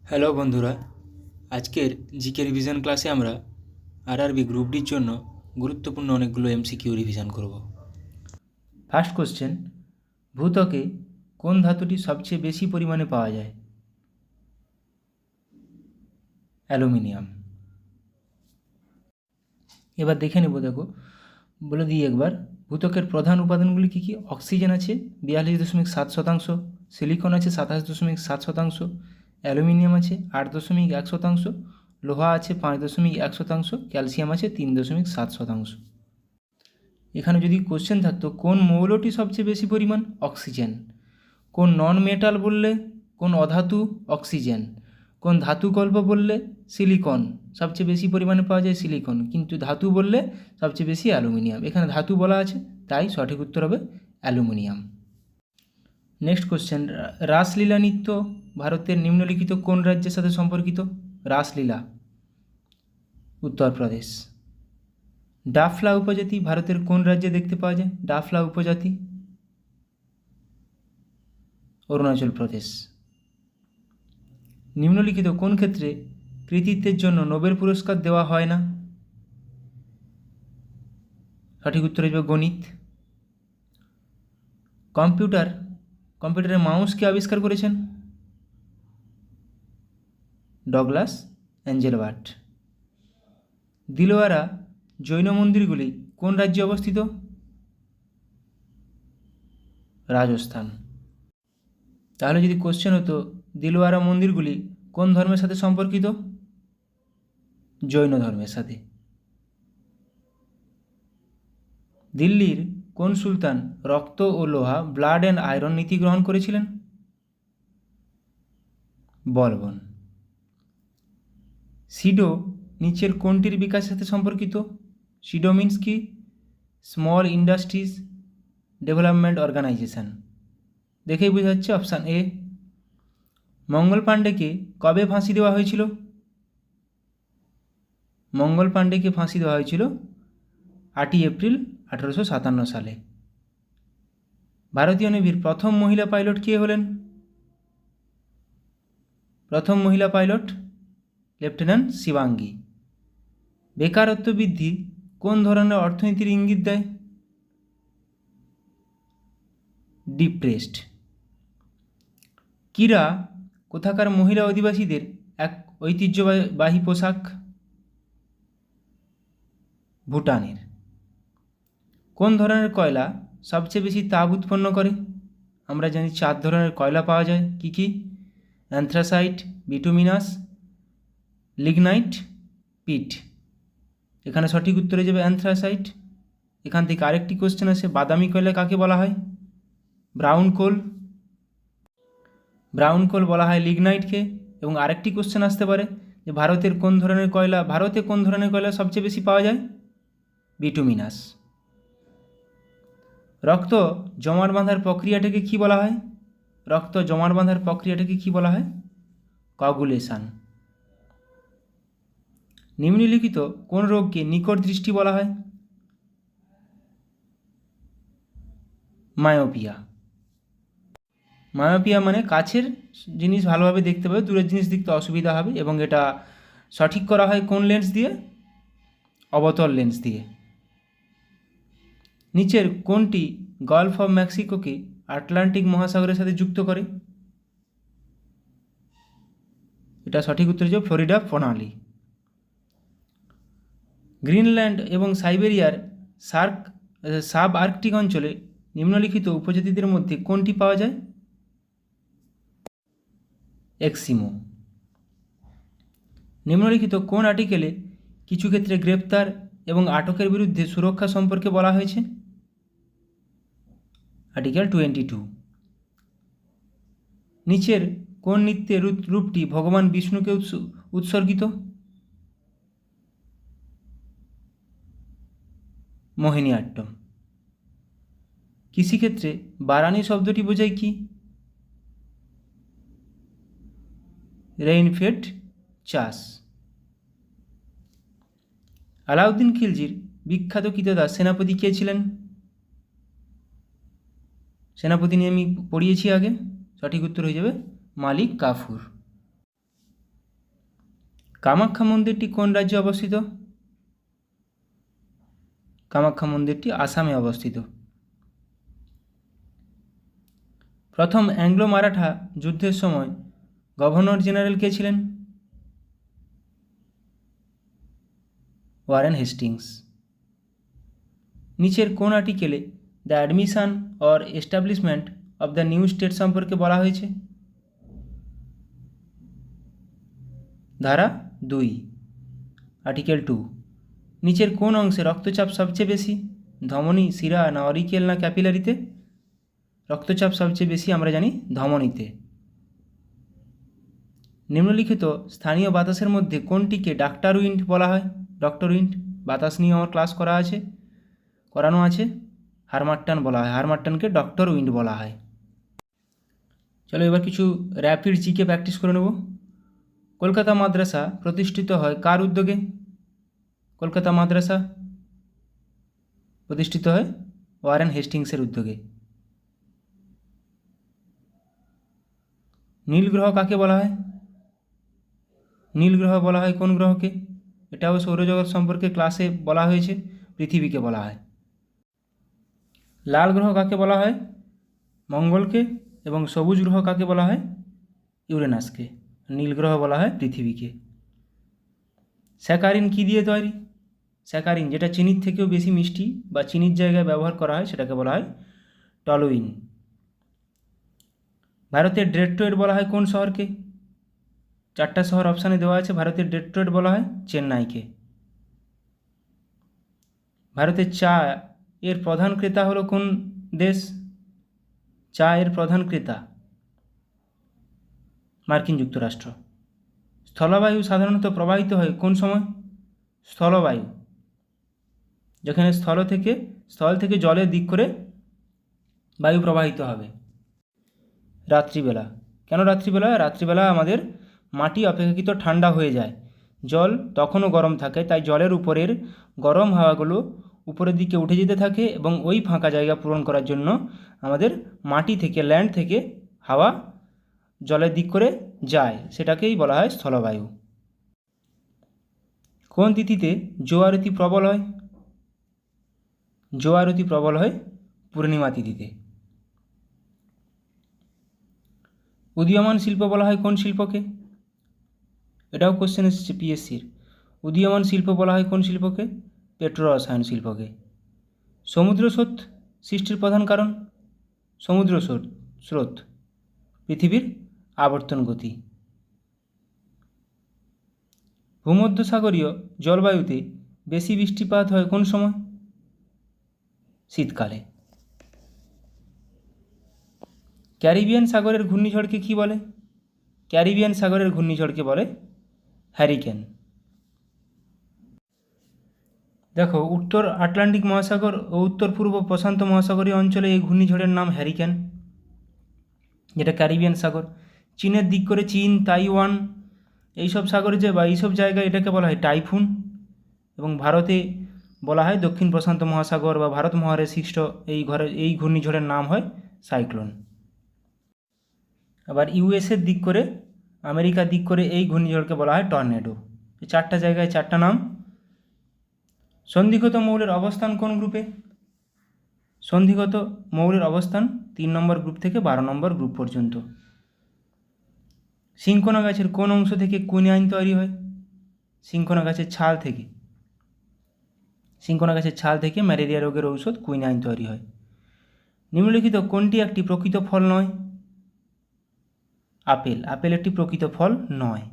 Hello বন্ধুরা, আজকের GK revision ক্লাসে আমরা আরআরবি গ্রুপ ডির জন্য গুরুত্বপূর্ণ অনেকগুলো এমসিকিউ রিভিশন করব। ফার্স্ট কোশ্চেন, ভূত্বকে কোন ধাতুটি সবচেয়ে বেশি পরিমাণে পাওয়া যায়? অ্যালুমিনিয়াম। এবার দেখে নেব, দেখো বলে দিই একবার। ভূত্বকের প্রধান উপাদানগুলি কী কী? অক্সিজেন আছে 42.7%, সিলিকন আছে 27.7%, অ্যালুমিনিয়াম আছে 8.1%, লোহা আছে 5.1%, ক্যালসিয়াম আছে 3.7%। এখানে যদি কোশ্চেন থাকতো কোন মৌলটি সবচেয়ে বেশি পরিমাণ? অক্সিজেন। কোন নন মেটাল বললে? কোন অধাতু? অক্সিজেন। কোন ধাতুকল্প বললে? সিলিকন। সবচেয়ে বেশি পরিমাণে পাওয়া যায় সিলিকন, কিন্তু ধাতু বললে সবচেয়ে বেশি অ্যালুমিনিয়াম। এখানে ধাতু বলা আছে, তাই সঠিক উত্তর হবে অ্যালুমিনিয়াম। নেক্সট কোশ্চেন, রাসলীলা নৃত্য ভারতের নিম্নলিখিত কোন রাজ্যের সাথে সম্পর্কিত? রাসলীলা উত্তরপ্রদেশ। ডাফলা উপজাতি ভারতের কোন রাজ্যে দেখতে পাওয়া যায়? ডাফলা উপজাতি অরুণাচল প্রদেশ। নিম্নলিখিত কোন ক্ষেত্রে কৃতিত্বের জন্য নোবেল পুরস্কার দেওয়া হয় না? সঠিক উত্তর হবে গণিত। কম্পিউটারের মাউস কে আবিষ্কার করেছেন? ডগলাস এঞ্জেলবার্ট। দিলওয়ারা জৈন মন্দিরগুলি কোন রাজ্যে অবস্থিত? রাজস্থান। তাহলে যদি কোশ্চেন হতো দিলওয়ারা মন্দিরগুলি কোন ধর্মের সাথে সম্পর্কিত? জৈন ধর্মের সাথে। দিল্লির কোন সুলতান রক্ত ও লোহা ব্লাড অ্যান্ড আয়রন নীতি গ্রহণ করেছিলেন? বলবন। সিডো নিচের কোনটির বিকাশের সাথে সম্পর্কিত? সিডো মিন্স কি? Small industries development organisation. দেখেই বোঝা যাচ্ছে অপশান এ। মঙ্গল পাণ্ডেকে কবে ফাঁসি দেওয়া হয়েছিল? মঙ্গল পাণ্ডেকে ফাঁসি দেওয়া হয়েছিল 8ই এপ্রিল 1857 সালে। ভারতীয় নেভির প্রথম মহিলা পাইলট কে হলেন? প্রথম মহিলা পাইলট লেফটেন্যান্ট শিবাঙ্গী। বেকারত্ব বৃদ্ধি কোন ধরনের অর্থনীতির ইঙ্গিত দেয়? ডিপ্রেসড। কিরা কোথাকার মহিলা অধিবাসীদের এক ঐতিহ্যবাহী পোশাক? ভুটানের। কোন ধরনের কয়লা সবচেয়ে বেশি তাপ উৎপন্ন করে? আমরা জানি 4 ধরনের কয়লা পাওয়া যায়। কি কি? অ্যান্থ্রাসাইট, বিটুমিনাস, লিগনাইট, পিট। এখানে সঠিক উত্তর হয়ে যাবে অ্যান্থ্রাসাইট। এখান থেকে আরেকটি কোশ্চেন আছে, বাদামি কয়লা কাকে বলা হয়? ব্রাউন কোল। ব্রাউন কোল বলা হয় লিগনাইটকে। এবং আরেকটি কোশ্চেন আসতে পারে যে ভারতে কোন ধরনের কয়লা সবচেয়ে বেশি পাওয়া যায়? বিটুমিনাস। রক্ত জমাট বাঁধার প্রক্রিয়াটাকে কি বলা হয়? রক্ত জমাট বাঁধার প্রক্রিয়াটাকে কি বলা হয়? কোয়াগুলেশন। নিম্নলিখিত কোন রোগকে নিকট দৃষ্টি বলা হয়? মায়োপিয়া। মায়োপিয়া মানে কাছের জিনিস ভালোভাবে দেখতে পাবে, দূরের জিনিস দেখতে অসুবিধা হবে, এবং এটা সঠিক করা হয় কোন লেন্স দিয়ে? অবতল লেন্স দিয়ে। নিচের কোনটি গলফ অফ মেক্সিকোকে আটলান্টিক মহাসাগরের সাথে যুক্ত করে? এটা সঠিক উত্তর হচ্ছে ফ্লোরিডা প্রণালী। গ্রিনল্যান্ড এবং সাইবেরিয়ার সাব আর্কটিক অঞ্চলে নিম্নলিখিত উপজাতিদের মধ্যে কোনটি পাওয়া যায়? এক্সিমো। নিম্নলিখিত কোন আর্টিকেলে কিছু ক্ষেত্রে গ্রেপ্তার এবং আটকের বিরুদ্ধে সুরক্ষা সম্পর্কে বলা হয়েছে? আর্টিকেল 22। নিচের কোন নৃত্যের রূপটি ভগবান বিষ্ণুকে উৎসর্গিত? মোহিনীআট্টম। কৃষিক্ষেত্রে বারানি শব্দটি বোঝায় কি? রেইনফেড চাষ। আলাউদ্দিন খিলজির বিখ্যাত কৃতদাস সেনাপতি কে ছিলেন? সেনাপতি নিয়ে আমি পড়িয়েছি আগে। সঠিক উত্তর হয়ে যাবে মালিক কাফুর। কামাখ্যা মন্দিরটি কোন রাজ্যে অবস্থিত? কামাখ্যা মন্দিরটি আসামে অবস্থিত। প্রথম অ্যাংলো মারাঠা যুদ্ধের সময় গভর্নর জেনারেল কে ছিলেন? Warren Hastings. নিচের কোন আর্টিকেলে the admission or establishment of the new state সম্পর্কে বলা হয়েছে? ধারা 2, আর্টিকেল 2। নিচের কোন অংশে রক্তচাপ সবচেয়ে বেশি? ধমনী, শিরা, না অরিকেল, না ক্যাপিলারিতে? রক্তচাপ সবচেয়ে বেশি আমরা জানি ধমনীতে। নিম্নলিখিত স্থানীয় বাতাসের মধ্যে কোনটিকে ডাক্তার উইন্ড বলা হয়? ডক্টর উইন্ড, বাতাস নিয়ে আমার ক্লাস করানো আছে। হারমাট্টান বলা হয়, হারমাট্টানকে ডক্টর উইন্ড বলা হয়। চলো এবার কিছু র্যাপিড জিকে প্র্যাকটিস করে নেব। কলকাতা মাদ্রাসা প্রতিষ্ঠিত হয় কার উদ্যোগে? কলকাতা মাদ্রাসা প্রতিষ্ঠিত হয় ওয়ারেন হেস্টিংসের উদ্যোগে। নীল গ্রহ কাকে বলা হয়? নীল গ্রহ বলা হয় কোন গ্রহকে? এটাও সৌরজগৎ সম্পর্কে ক্লাসে বলা হয়েছে, পৃথিবীকে বলা হয়। লাল গ্রহ কাকে বলা হয়? মঙ্গলকে। এবং সবুজ গ্রহ কাকে বলা হয়? ইউরেনাসকে। নীল গ্রহ বলা হয় পৃথিবীকে। স্যাকারিন কী দিয়ে তৈরি? স্যাকারিন, যেটা চিনির থেকেও বেশি মিষ্টি বা চিনির জায়গায় ব্যবহার করা হয়, সেটাকে বলা হয় টলুইন। ভারতের ডেট্রয়েট বলা হয় কোন শহরকে? 4টা শহর অপশানে দেওয়া আছে। ভারতের ডেট্রয়েট বলা হয় চেন্নাইকে। ভারতের চা এর প্রধান ক্রেতা হলো কোন দেশ? চা এর প্রধান ক্রেতা মার্কিন যুক্তরাষ্ট্র। স্থলবায়ু সাধারণত প্রবাহিত হয় কোন সময়? স্থলবায়ু, যেখানে স্থল থেকে জলের দিক করে বায়ু প্রবাহিত হবে। রাত্রিবেলা। কেন রাত্রিবেলা? রাত্রিবেলা আমাদের মাটি অপেক্ষাকৃত ঠান্ডা হয়ে যায়, জল তখনও গরম থাকে, তাই জলের উপরের গরম হাওয়াগুলো উপরের দিকে উঠে যেতে থাকে এবং ওই ফাঁকা জায়গা পূরণ করার জন্য আমাদের মাটি থেকে, ল্যান্ড থেকে হাওয়া জলের দিক করে যায়, সেটাকেই বলা হয় স্থলবায়ু। কোন তিথিতে জোয়ার অতি প্রবল হয়? জোয়ার অতি প্রবল হয় পূর্ণিমা তিথিতে। উদীয়মান শিল্প বলা হয় কোন শিল্পকে? এটাও কোশ্চেন এসেছে পিএসসির। উদীয়মান শিল্প বলা হয় কোন শিল্পকে? পেট্রো রসায়ন শিল্পকে। সমুদ্র স্রোত সৃষ্টির প্রধান কারণ? সমুদ্র স্রোত পৃথিবীর আবর্তন গতি। ভূমধ্যসাগরীয় জলবায়ুতে বেশি বৃষ্টিপাত হয় কোন সময়? শীতকালে। ক্যারিবিয়ান সাগরের ঘূর্ণিঝড়কে কী বলে? ক্যারিবিয়ান সাগরের ঘূর্ণিঝড়কে বলে হ্যারিকেন। দেখো, উত্তর আটলান্টিক মহাসাগর ও উত্তর পূর্ব প্রশান্ত মহাসাগরীয় অঞ্চলে এই ঘূর্ণিঝড়ের নাম হ্যারিকেন, যেটা ক্যারিবিয়ান সাগর। চীনের দিক করে চীন, তাইওয়ান, এইসব সাগরে বা এইসব জায়গায় এটাকে বলা হয় টাইফুন। এবং ভারতে বলা হয় দক্ষিণ প্রশান্ত মহাসাগর বা ভারত মহারে সৃষ্ট এই ঘূর্ণিঝড়ের নাম হয় সাইক্লোন। আবার ইউএসের দিক করে, আমেরিকার দিক করে এই ঘূর্ণিঝড়কে বলা হয় টর্নেডো। এই 4টা জায়গায় 4টা নাম। সন্ধিগত মৌলের অবস্থান কোন গ্রুপে? সন্ধিগত মৌলের অবস্থান 3 নম্বর গ্রুপ থেকে 12 নম্বর গ্রুপ পর্যন্ত। সিনকোনা গাছের কোন অংশ থেকে কুইনাইন তৈরি হয়? সিনকোনা গাছের ছাল থেকে। সিনকোনা গাছের ছাল থেকে ম্যালেরিয়া রোগের ঔষধ কুইনাইন তৈরি হয়। নিম্নলিখিত কোনটি একটি প্রকৃত ফল নয়? আপেল। আপেল একটি প্রকৃত ফল নয়।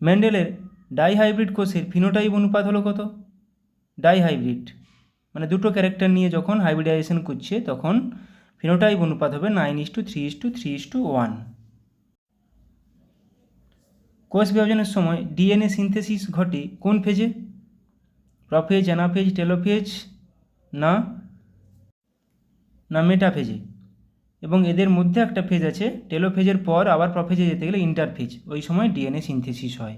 মেন্ডেলের ডাইহাইব্রিড কোষের ফিনোটাইপ অনুপাত হলো কত? ডাইহাইব্রিড মানে দুটো ক্যারেক্টার নিয়ে যখন হাইব্রিডাইজেশন করছে তখন ফিনোটাইপ অনুপাত হবে 9:3:3:1। কোষ বিভাজনের সময় ডিএনএ সিনথেসিস ঘটে কোন ফেজে? প্রোফেজ, অ্যানাফেজ, টেলোফেজ না মেটাফেজে? এবং এদের মধ্যে একটা ফেজ আছে, টেলোফেজের পর আবার প্রোফেজে যেতে গেলে ইন্টারফেজ, ওই সময় ডিএনএ সিনথেসিস হয়।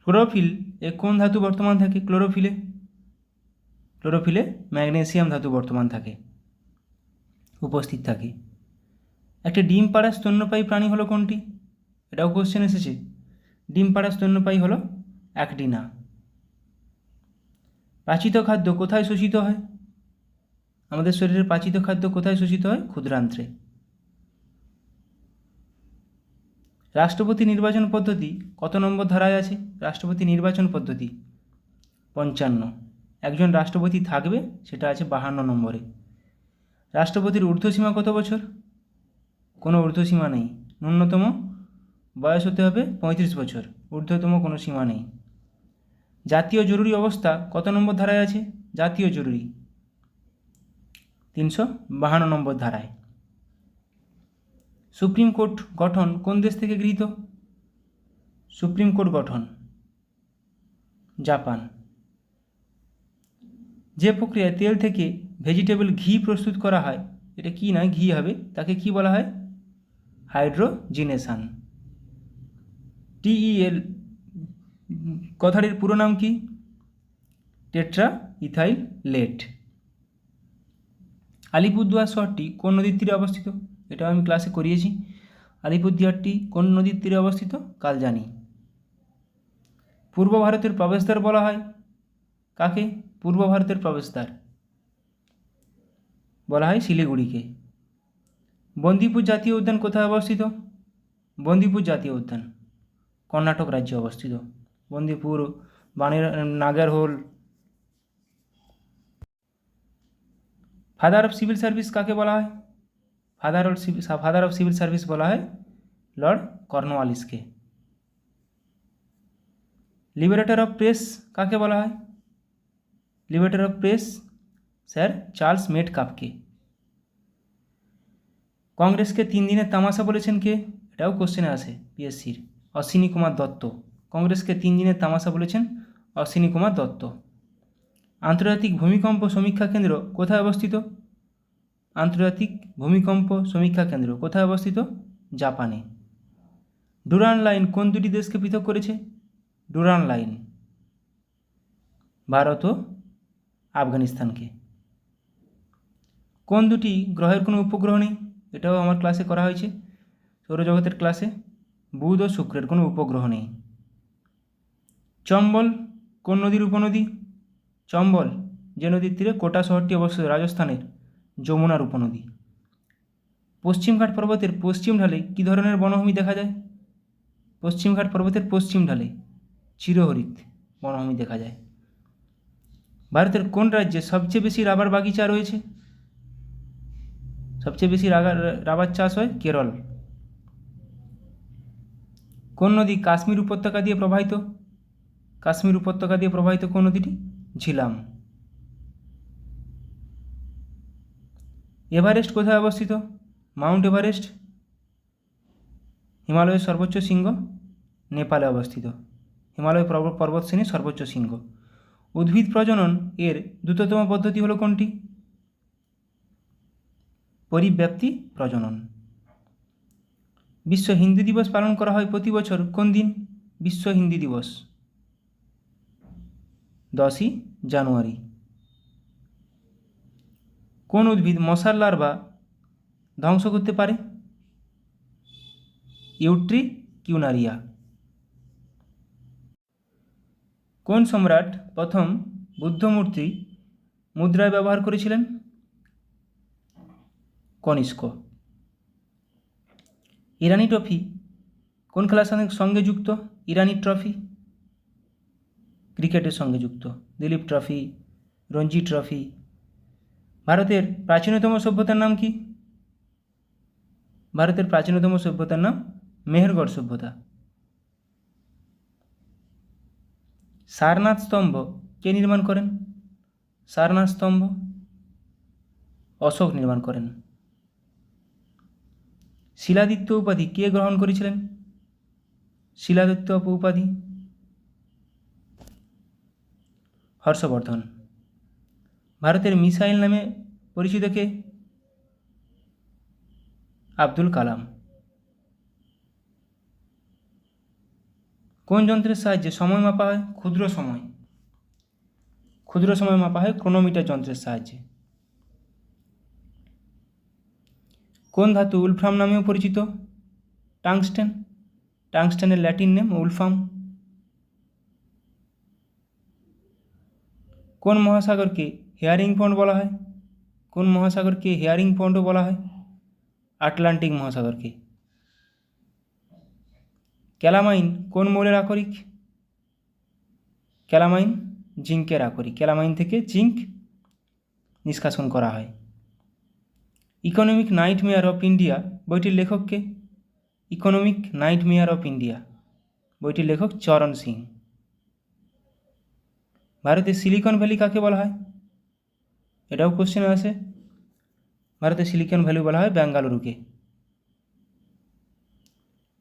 ক্লোরোফিল এ কোন ধাতু বর্তমান থাকে? ক্লোরোফিলে ম্যাগনেসিয়াম ধাতু বর্তমান থাকে, উপস্থিত থাকে। একটা ডিম পাড়া স্তন্যপায়ী প্রাণী হলো কোনটি? এটাও কোশ্চেন এসেছে। ডিম পাড়া স্তন্যপায়ী হলো অ্যাক্টিনা। পাচিত খাদ্য কোথায় শোষিত হয়? আমাদের শরীরের পাচিত খাদ্য কোথায় শোষিত হয়? ক্ষুদ্রান্ত্রে। রাষ্ট্রপতি নির্বাচন পদ্ধতি কত নম্বর ধারায় আছে? রাষ্ট্রপতি নির্বাচন পদ্ধতি 55। একজন রাষ্ট্রপতি থাকবে, সেটা আছে 52 নম্বরে। রাষ্ট্রপতির ঊর্ধ্বসীমা কত বছর? কোনো ঊর্ধ্বসীমা নেই। ন্যূনতম বয়স হতে হবে 35 বছর, ঊর্ধ্বতম কোনো সীমা নেই। জাতীয় জরুরি অবস্থা কত নম্বর ধারায় আছে? জাতীয় জরুরি 352 নম্বর ধারায়। সুপ্রিম কোর্ট গঠন কোন দেশ থেকে গৃহীত? সুপ্রিম কোর্ট গঠন জাপান। যে প্রক্রিয়ায় তেল থেকে ভেজিটেবল ঘি প্রস্তুত করা হয়, এটা কি না ঘি হবে, তাকে কি বলা হয়? হাইড্রোজিনেশন। TEL কথাটির পুরো নাম কি? Tetra ethyl late. আলিপুরদুয়ার শহরটি কোন নদীর তীরে অবস্থিত? এটাও আমি ক্লাসে করিয়েছি। আলিপুরদুয়ারটি কোন নদীর তীরে অবস্থিত? কালজানি। পূর্ব ভারতের প্রবেশদ্বার বলা হয় কাকে? পূর্ব ভারতের প্রবেশদ্বার বলা হয় শিলিগুড়িকে। বন্দিপুর জাতীয় উদ্যান কোথায় অবস্থিত? বন্দিপুর জাতীয় উদ্যান কর্ণাটক রাজ্যে অবস্থিত। Bandipur, Nagarhole. Father of civil service কাকে বলা হয়? ফাদার অফ সিভিল সার্ভিস বলা হয় লর্ড কর্নওয়ালিসকে। লিবারেটর অফ প্রেস কাকে বলা হয়? Liberator of press Sir Charles মেটকাফকে। কংগ্রেসকে 3 দিনের তামাশা বলেছেন কে? এটাও কোশ্চেনে আসে পিএসসির। অশ্বিনী কুমার দত্ত। কংগ্রেসকে 3 দিনের তামাশা বলেছেন অশ্বিনী কুমার দত্ত। আন্তর্জাতিক ভূমিকম্প সমীক্ষা কেন্দ্র কোথায় অবস্থিত? আন্তর্জাতিক ভূমিকম্প সমীক্ষা কেন্দ্র কোথায় অবস্থিত? জাপানে। ডুরান্ড লাইন কোন দুটি দেশকে পৃথক করেছে? ডুরান্ড লাইন ভারত ও আফগানিস্তানকে। কোন দুটি গ্রহের কোনো উপগ্রহ নেই? এটাও আমার ক্লাসে করা হয়েছে, সৌরজগতের ক্লাসে। বুধ ও শুক্রের কোনো উপগ্রহ নেই। চম্বল কোন নদীর উপনদী? চম্বল যে নদীর তীরে কোটা শহরটি অবস্থিত, রাজস্থানের, যমুনার উপনদী। পশ্চিমঘাট পর্বতের পশ্চিম ঢালে কী ধরনের বনভূমি দেখা যায়? পশ্চিমঘাট পর্বতের পশ্চিম ঢালে চিরহরিত বনভূমি দেখা যায়। ভারতের কোন রাজ্যে সবচেয়ে বেশি রাবার বাগিচা রয়েছে? সবচেয়ে বেশি রাবার চাষ হয় কেরল। কোন নদী কাশ্মীর উপত্যকা দিয়ে প্রবাহিত? কাশ্মীর উপত্যকা দিয়ে প্রবাহিত কোন নদীটি? ঝিলাম। এভারেস্ট কোথায় অবস্থিত? মাউন্ট এভারেস্ট হিমালয়ের সর্বোচ্চ শৃঙ্গ, নেপালে অবস্থিত। হিমালয় পর্বতশ্রেণীর সর্বোচ্চ শৃঙ্গ। উদ্ভিদ প্রজনন এর দ্রুততম পদ্ধতি হলো কোনটি? পরিব্যাপ্তি প্রজনন। বিশ্ব হিন্দি দিবস পালন করা হয় প্রতি বছর কোন দিন? বিশ্ব হিন্দি দিবস 10ই জানুয়ারি। কোন উদ্ভিদ মশার লার্ভা ধ্বংস করতে পারে? ইউট্রিকিউনারিয়া। কোন সম্রাট প্রথম বুদ্ধমূর্তি মুদ্রায় ব্যবহার করেছিলেন? কনিষ্ক। ইরানি ট্রফি কোন খেলার সঙ্গে যুক্ত? ইরানি ট্রফি ক্রিকেটের সঙ্গে যুক্ত। Dilip trophy, Ranji trophy. ভারতের প্রাচীনতম সভ্যতার নাম কি? ভারতের প্রাচীনতম সভ্যতার নাম মেহেরগড় সভ্যতা। সারনাথ স্তম্ভ কে নির্মাণ করেন? সারনাথ স্তম্ভ অশোক নির্মাণ করেন। শিলাদিত্য উপাধি কে গ্রহণ করেছিলেন? শিলাদিত্য উপাধি হর্ষবর্ধন। ভারতের মিসাইল নামে পরিচিত কে? আব্দুল কালাম। কোন যন্ত্রের সাহায্যে সময় মাপা হয়? ক্ষুদ্র সময় মাপা হয় ক্রোনোমিটার যন্ত্রের সাহায্যে। কোন ধাতু উলফ্রাম নামেও পরিচিত? টাংস্টেন। টাংস্টেনের ল্যাটিন নেম উলফাম। কোন মহাসাগরকে হেয়ারিং পন্ড বলা হয়? কোন মহাসাগরকে হেয়ারিং পন্ডও বলা হয়? আটলান্টিক মহাসাগরকে। ক্যালামাইন কোন মৌলের আকরিক? ক্যালামাইন জিঙ্কের আকরিক। ক্যালামাইন থেকে জিঙ্ক নিষ্কাশন করা হয়। ইকোনমিক নাইটমেয়ার অফ ইন্ডিয়া বইটির লেখককে? ইকোনমিক নাইটমেয়ার অফ ইন্ডিয়া বইটির লেখক চরণ সিং। ভারতের সিলিকন ভ্যালি কাকে বলা হয়? এটাও কোশ্চেন আসে। ভারতের সিলিকন ভ্যালি বলা হয় বেঙ্গালুরুকে।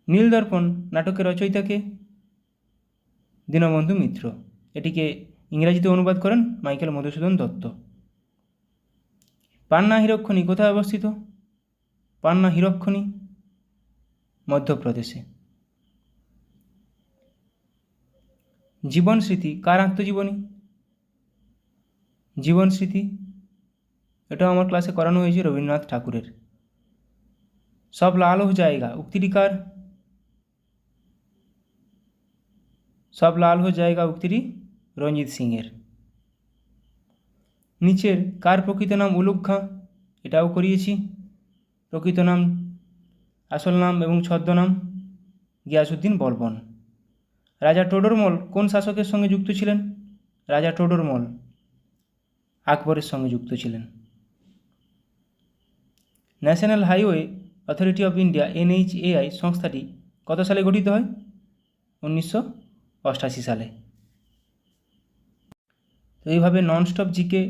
নীলদর্পণ নাটকের রচয়িতাকে? দীনবন্ধু মিত্র। এটিকে ইংরাজিতে অনুবাদ করেন মাইকেল মধুসূদন দত্ত। পান্না হীরকখনি কোথায় অবস্থিত? পান্না হীরকখনি মধ্যপ্রদেশে। জীবন স্মৃতি কার আত্মজীবনী? জীবন স্মৃতি এটাও আমার ক্লাসে করানো হয়েছে রবীন্দ্রনাথ ঠাকুরের। সব লাল হো জায়েগা উক্তিটি কার? সব লাল হো জায়েগা উক্তিটি রঞ্জিত সিংয়ের। নিচের কার প্রকৃত নাম উলুগ খাঁ? এটাও করিয়েছি। প্রকৃত নাম, আসল নাম এবং ছদ্মনাম গিয়াসউদ্দিন বলবন। রাজা টোডরমল কোন শাসকের সঙ্গে যুক্ত ছিলেন? রাজা টোডরমল আকবরের সঙ্গে যুক্ত ছিলেন। National highway authority of India NHAI সংস্থাটি কত সালে গঠিত হয়? 1988 সালে। তো এইভাবে ননস্টপ জিকে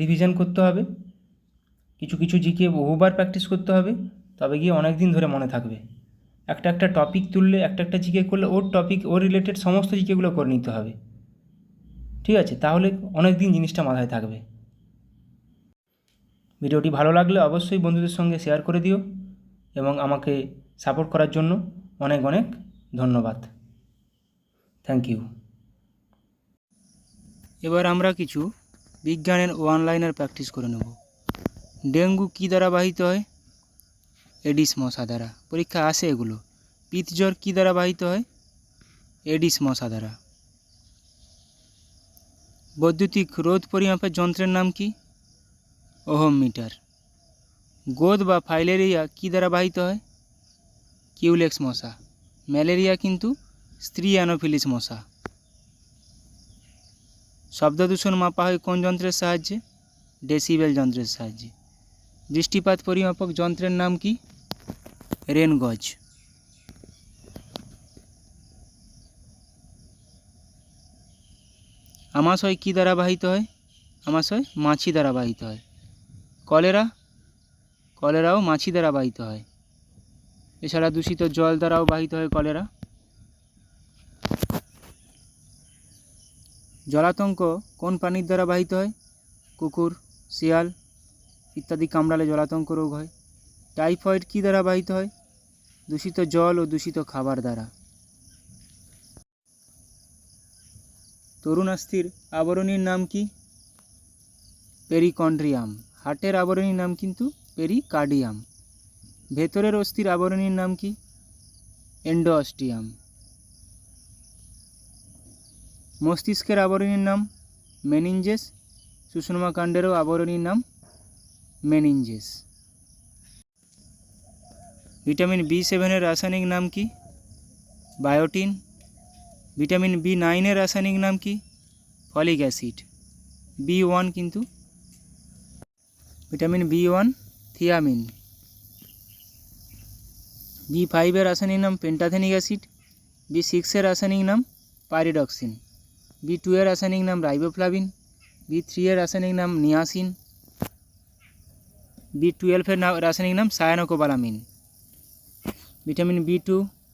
রিভিশন করতে হবে। কিছু কিছু জিকে বহুবার প্র্যাকটিস করতে হবে, তবে গিয়ে অনেক দিন ধরে মনে থাকবে। একটা একটা টপিক তুললে, একটা একটা জিকে করলে ওর টপিক, ওর রিলেটেড সমস্ত জিকেগুলো করে নিতে হবে। ঠিক আছে, তাহলে অনেক দিন জিনিসটা মাথায় থাকবে। ভিডিওটি ভালো লাগলে অবশ্যই বন্ধুদের সঙ্গে শেয়ার করে দিও এবং আমাকে সাপোর্ট করার জন্য অনেক অনেক ধন্যবাদ। Thank you. এবার আমরা কিছু বিজ্ঞানের ওয়ান লাইনার প্র্যাকটিস করে নেব। ডেঙ্গু কী দ্বারা বাহিত হয়? এডিস মশা দ্বারা। পরীক্ষা আসে এগুলো। পিতজ্বর কী দ্বারা বাহিত হয়? এডিস মশা দ্বারা। বৈদ্যুতিক রোধ পরিমাপের যন্ত্রের নাম কি? Ohm metre. গোদ বা ফাইলেরিয়া কী দ্বারা বাহিত হয়? কিউলেক্স মশা। ম্যালেরিয়া কিন্তু স্ত্রী অ্যানোফিলিস মশা। শব্দ দূষণ মাপা হয় কোন যন্ত্রের সাহায্যে? ডেসিবেল যন্ত্রের সাহায্যে। বৃষ্টিপাত পরিমাপক যন্ত্রের নাম কি? রেন গজ। আমাশয় কী দ্বারা বাহিত হয়? আমাশয় মাছি দ্বারা বাহিত হয়। কলেরাও মাছি দ্বারা বাহিত হয়। এছাড়া দূষিত জল দ্বারাও বাহিত হয় কলেরা। জলাতঙ্ক কোন প্রাণীর দ্বারা বাহিত হয়? কুকুর, শিয়াল ইত্যাদি কামড়ালে জলাতঙ্ক রোগ হয়। টাইফয়েড কী দ্বারা বাহিত হয়? দূষিত জল ও দূষিত খাবার দ্বারা। তরুণাস্থির আবরণীর নাম কি? পেরিকন্ড্রিয়াম। হার্টের আবরণীর নাম কিন্তু পেরিকার্ডিয়াম। ভেতরের অস্থির আবরণীর নাম কি? এন্ডোস্টিয়াম। মস্তিষ্কের আবরণীর নাম মেনিনজেস। সুষুম্নাকাণ্ডেরও আবরণীর নাম মেনিনজেস। ভিটামিন B7 এর রাসায়নিক নাম কি? বায়োটিন। ভিটামিন B9 এর রাসায়নিক নাম কি? Folic acid. B1 কিন্তু ভিটামিন B1 থিয়ামিন। B5 এর রাসায়নিক নাম পেন্টাথেনিক অ্যাসিড। B6 এর রাসায়নিক নাম পাইরিডক্সিন। B2 এর রাসায়নিক নাম রাইবোফ্লাভিন। B3 এর রাসায়নিক নাম নিয়াসিন। B12 এর রাসায়নিক নাম cyanocobalamin. Vitamin B2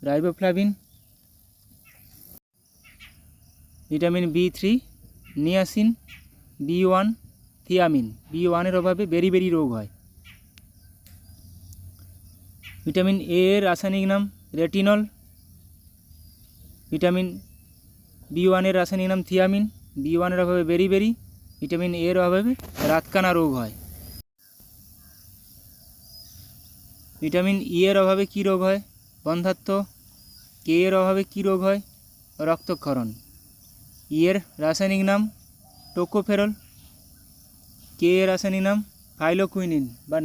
riboflavin. Vitamin B3 niacin. B1 thiamine. B1 এর অভাবে বেরি রোগ হয়। ভিটামিন A এর রাসায়নিক নাম রেটিনল। ভিটামিন B1 এর রাসায়নিক নাম থিয়ামিন। B1 এর অভাবে বেরি। ভিটামিন A এর অভাবে রাতকানা রোগ হয়। ভিটামিন E এর অভাবে কী রোগ হয়? বন্ধ্যাত্ব। কে এর অভাবে কী রোগ হয়? রক্তক্ষরণ। ই এর রাসায়নিক নাম টোকোফেরল। কে এর রাসায়নিক নাম ফাইলোকুইনিন বা